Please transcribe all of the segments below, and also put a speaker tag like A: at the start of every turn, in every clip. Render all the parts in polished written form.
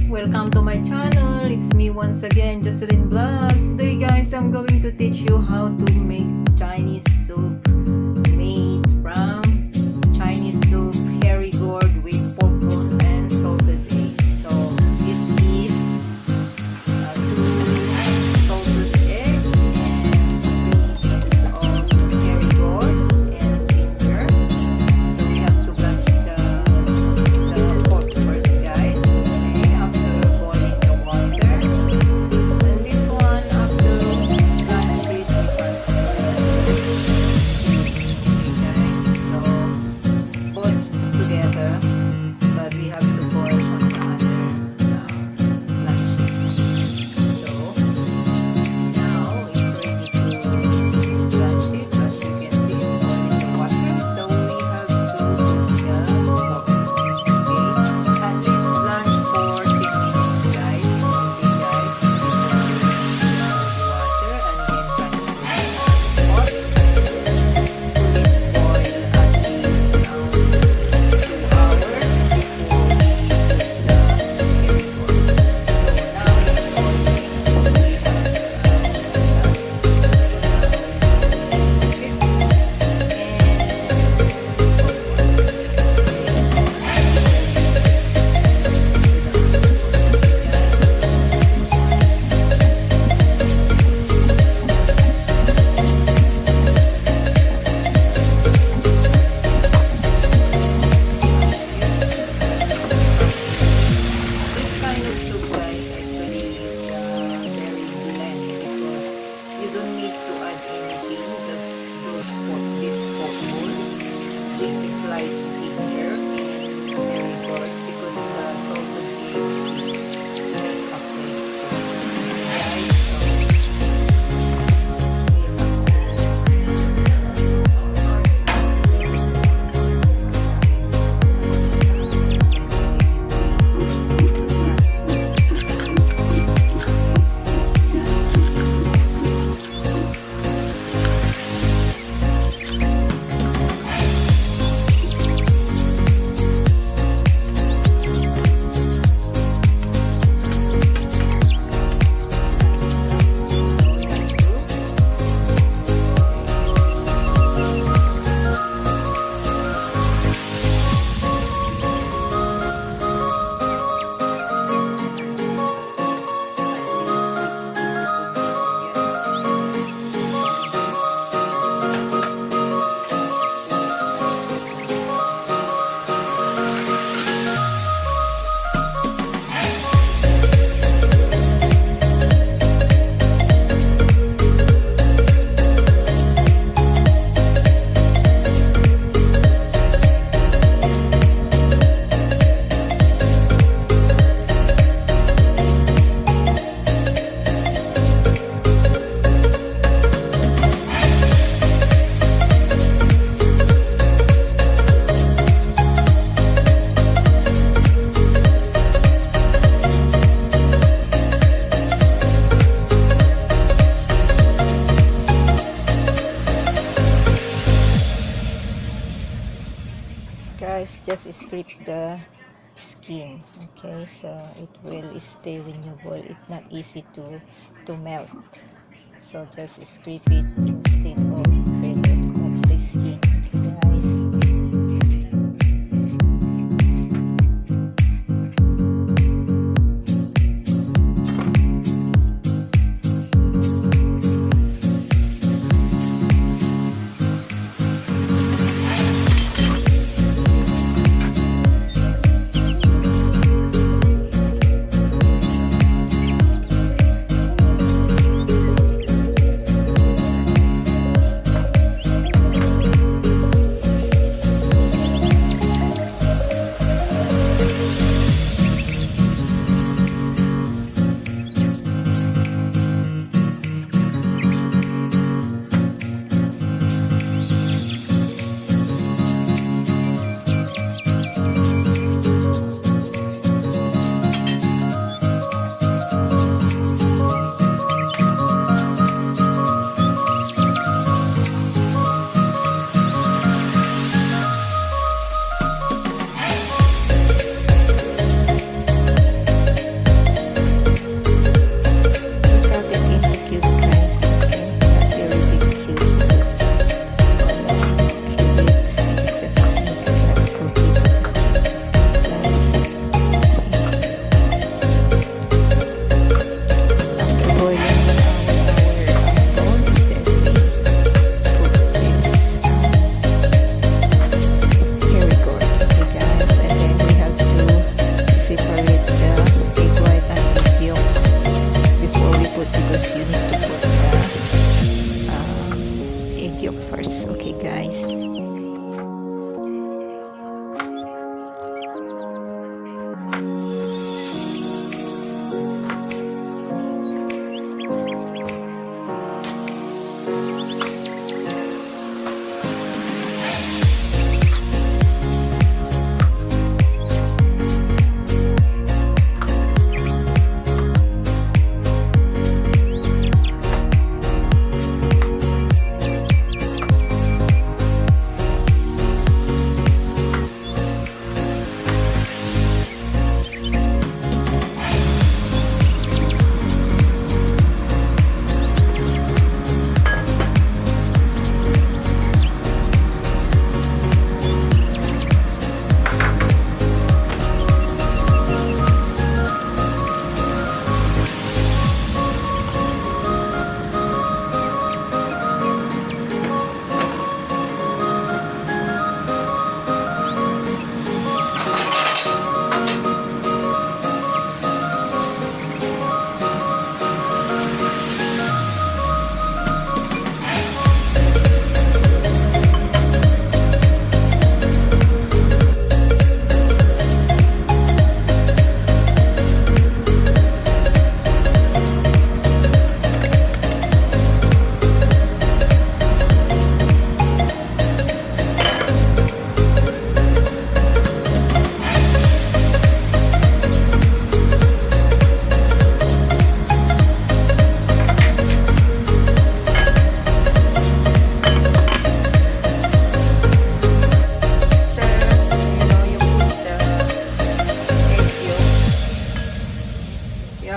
A: Welcome to my channel. It's me once again, Jocelyn Vlogs. Today guys, I'm going to teach you how to make Chinese soup made from Chinese soup hairy gourd with pork bone and salted egg. So this is two salted egg and 3 pieces of hairy gourd and ginger. So we have to blanch the pork first guys. Okay, after boiling the water. And this one after blanch it, we transfer. Okay guys, so both together, but we have to boil some other blanch it. So now it's ready to blanch it. As you can see, it's boiling the water. So we have to put the pork first. Okay, at least blanch for 10 minutes guys. Okay guys, before the water and then transfer the pot. Let it boil at least 2 hours before we put the hairy gourd. So now it's boiling. So we have so now we put it This kind of soup guys actually is very bland because you don't need to add anything, just those these pork bones with the sliced ginger and hairy gourd because the salted egg is made after guys. Guys, just scrape the skin. Okay, so it will stay when you boil. It's not easy to melt. So just scrape it instead of get rid of the skin, guys.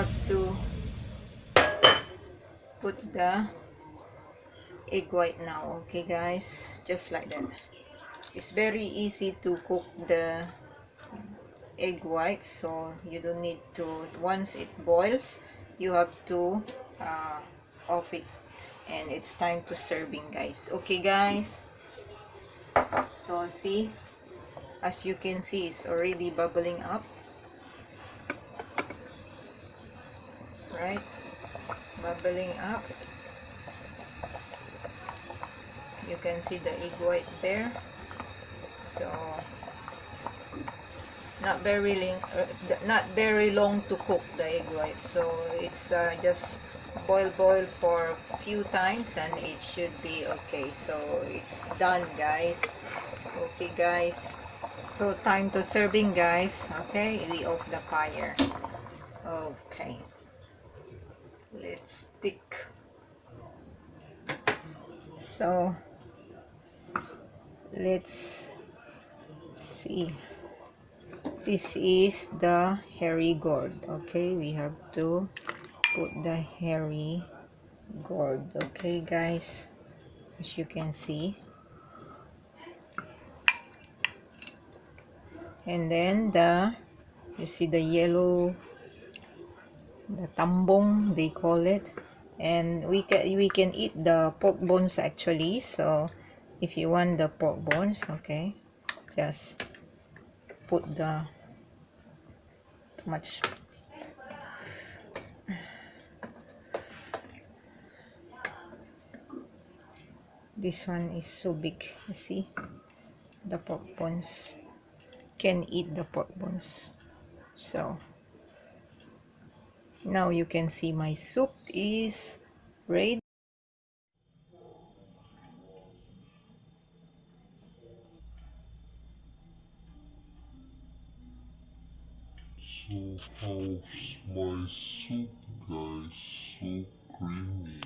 A: have to put the egg white now. Okay guys, just like that. It's very easy to cook the egg white, so you don't need to, once it boils, you have to off it, and it's time to serving guys. Okay guys, so see, as you can see, it's already bubbling up, right? Bubbling up. You can see the egg white there. So not very long to cook the egg white, so it's just boil for a few times and it should be okay. So it's done guys. Okay guys, so time to serving guys. Okay, we off the fire. Okay, let's stick. So let's see, this is the hairy gourd. Okay, we have to put the hairy gourd. Okay guys, as you can see, and then you see the yellow, the tambong they call it, and we can eat the pork bones actually. So if you want the pork bones, okay, just put the too much. This one is so big, you see, the pork bones, can eat the pork bones. So now you can see my soup is ready.
B: So how's my soup guys? So creamy.